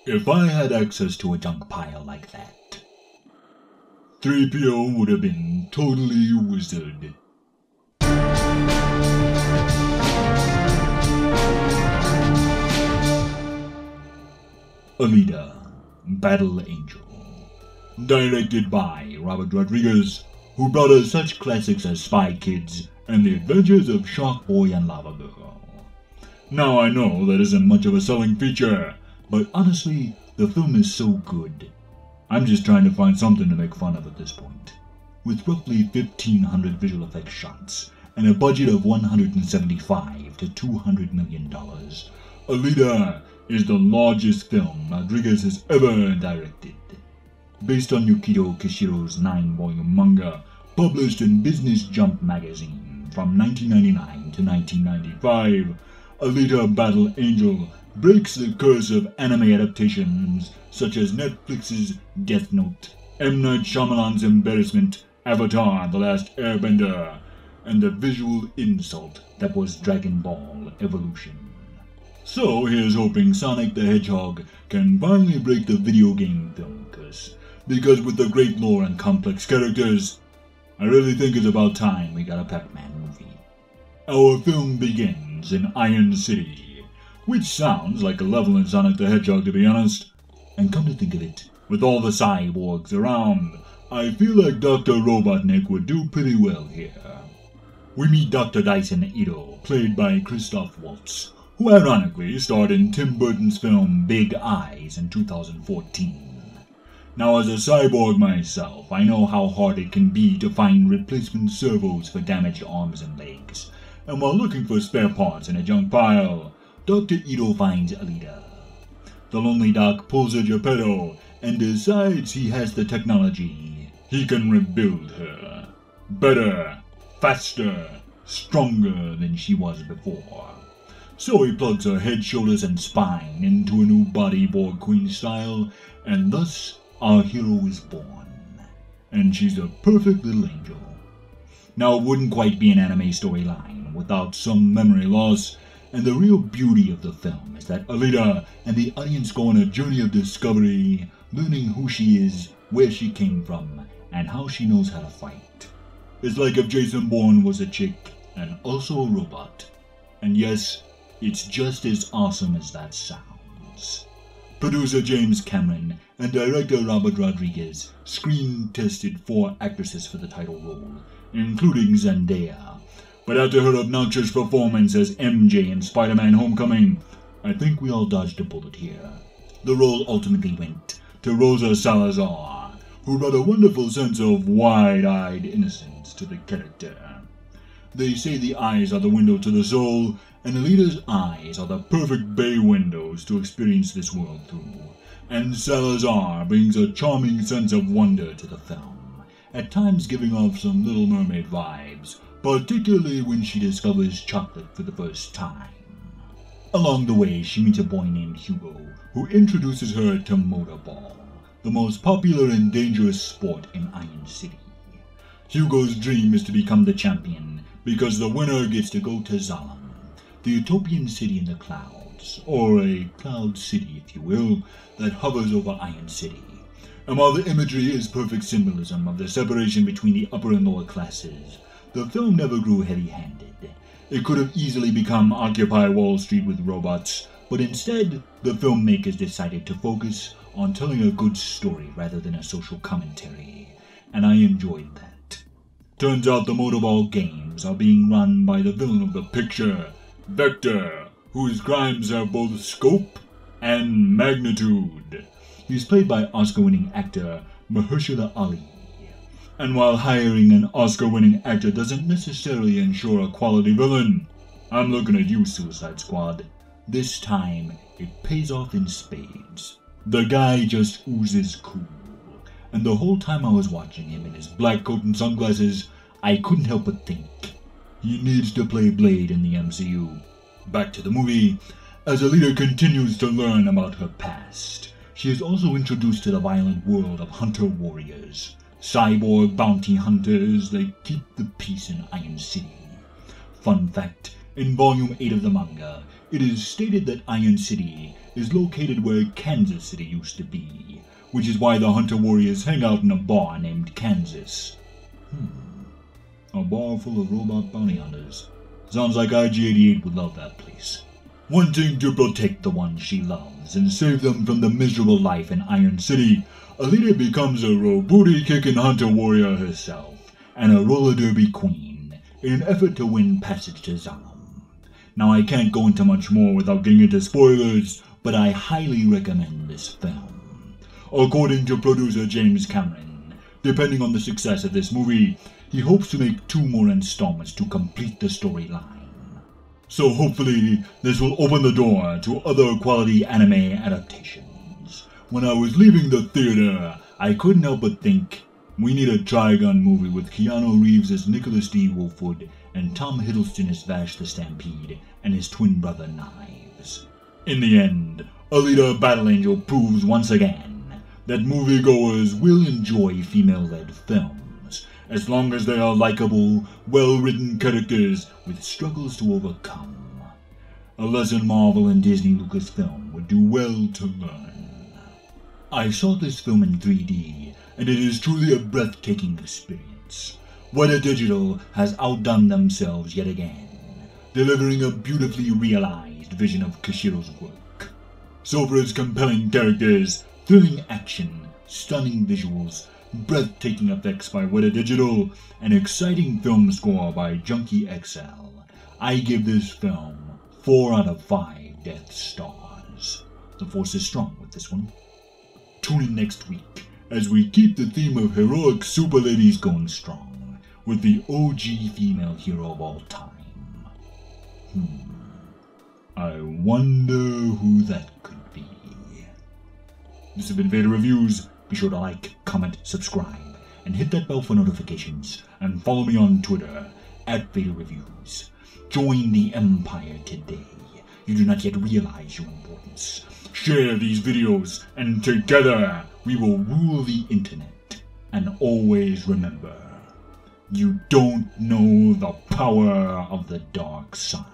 If I had access to a junk pile like that, 3PO would have been totally wizard. Alita, Battle Angel. Directed by Robert Rodriguez, who brought us such classics as Spy Kids and The Adventures of Shark Boy and Lava Girl. Now I know that isn't much of a selling feature, but honestly, the film is so good. I'm just trying to find something to make fun of at this point. With roughly 1,500 visual effects shots and a budget of $175 to $200 million, Alita is the largest film Rodriguez has ever directed. Based on Yukito Kishiro's 9-volume manga, published in Business Jump magazine from 1999 to 1995, Alita Battle Angel breaks the curse of anime adaptations such as Netflix's Death Note, M. Night Shyamalan's embarrassment, Avatar: The Last Airbender, and the visual insult that was Dragon Ball Evolution. So here's hoping Sonic the Hedgehog can finally break the video game film curse, because with the great lore and complex characters, I really think it's about time we got a Pac-Man movie. Our film begins in Iron City, which sounds like a level in Sonic the Hedgehog, to be honest. And come to think of it, with all the cyborgs around, I feel like Dr. Robotnik would do pretty well here. We meet Dr. Dyson Ito, played by Christoph Waltz, who ironically starred in Tim Burton's film Big Eyes in 2014. Now, as a cyborg myself, I know how hard it can be to find replacement servos for damaged arms and legs, and while looking for spare parts in a junk pile, Dr. Ito finds Alita. The lonely doc pulls a Geppetto and decides he has the technology. He can rebuild her. Better, faster, stronger than she was before. So he plugs her head, shoulders, and spine into a new body Borg Queen style, and thus our hero is born. And she's a perfect little angel. Now, it wouldn't quite be an anime storyline without some memory loss, and the real beauty of the film is that Alita and the audience go on a journey of discovery, learning who she is, where she came from, and how she knows how to fight. It's like if Jason Bourne was a chick and also a robot. And yes, it's just as awesome as that sounds. Producer James Cameron and director Robert Rodriguez screen-tested 4 actresses for the title role, including Zendaya. But after her obnoxious performance as MJ in Spider-Man Homecoming, I think we all dodged a bullet here. The role ultimately went to Rosa Salazar, who brought a wonderful sense of wide-eyed innocence to the character. They say the eyes are the window to the soul, and Alita's eyes are the perfect bay windows to experience this world through. And Salazar brings a charming sense of wonder to the film, at times giving off some Little Mermaid vibes, particularly when she discovers chocolate for the first time. Along the way, she meets a boy named Hugo, who introduces her to motorball, the most popular and dangerous sport in Iron City. Hugo's dream is to become the champion, because the winner gets to go to Zalem, the utopian city in the clouds, or a cloud city, if you will, that hovers over Iron City. And while the imagery is perfect symbolism of the separation between the upper and lower classes, the film never grew heavy-handed. It could have easily become Occupy Wall Street with robots, but instead, the filmmakers decided to focus on telling a good story rather than a social commentary, and I enjoyed that. Turns out the motorball games are being run by the villain of the picture, Vector, whose crimes have both scope and magnitude. He's played by Oscar-winning actor Mahershala Ali. And while hiring an Oscar-winning actor doesn't necessarily ensure a quality villain, I'm looking at you, Suicide Squad. This time, it pays off in spades. The guy just oozes cool. And the whole time I was watching him in his black coat and sunglasses, I couldn't help but think, he needs to play Blade in the MCU. Back to the movie. As Alita continues to learn about her past, she is also introduced to the violent world of hunter warriors, cyborg bounty hunters that keep the peace in Iron City. Fun fact, in Volume 8 of the manga, it is stated that Iron City is located where Kansas City used to be, which is why the Hunter Warriors hang out in a bar named Kansas. A bar full of robot bounty hunters. Sounds like IG-88 would love that place. Wanting to protect the ones she loves and save them from the miserable life in Iron City, Alita becomes a booty-kicking Hunter Warrior herself and a roller derby queen in an effort to win passage to Zalem. Now I can't go into much more without getting into spoilers, but I highly recommend this film. According to producer James Cameron, depending on the success of this movie, he hopes to make 2 more installments to complete the storyline. So hopefully, this will open the door to other quality anime adaptations. When I was leaving the theater, I couldn't help but think, we need a Trigun movie with Keanu Reeves as Nicholas D. Wolfwood and Tom Hiddleston as Vash the Stampede and his twin brother Knives. In the end, Alita Battle Angel proves once again that moviegoers will enjoy female-led films, as long as they are likable, well-written characters with struggles to overcome. A lesson Marvel and Disney Lucasfilm would do well to learn. I saw this film in 3D, and it is truly a breathtaking experience. Weta Digital has outdone themselves yet again, delivering a beautifully realized vision of Kishiro's work. So for its compelling characters, thrilling action, stunning visuals, breathtaking effects by Weta Digital, and exciting film score by Junkie XL, I give this film 4 out of 5 Death Stars. The force is strong with this one. Tune in next week as we keep the theme of heroic super ladies going strong with the OG female hero of all time. I wonder who that could be. This has been Vader Reviews. Be sure to like, comment, subscribe, and hit that bell for notifications, and follow me on Twitter, @VaderReviews. Join the Empire today. You do not yet realize your importance. Share these videos, and together we will rule the internet. And always remember, you don't know the power of the dark side.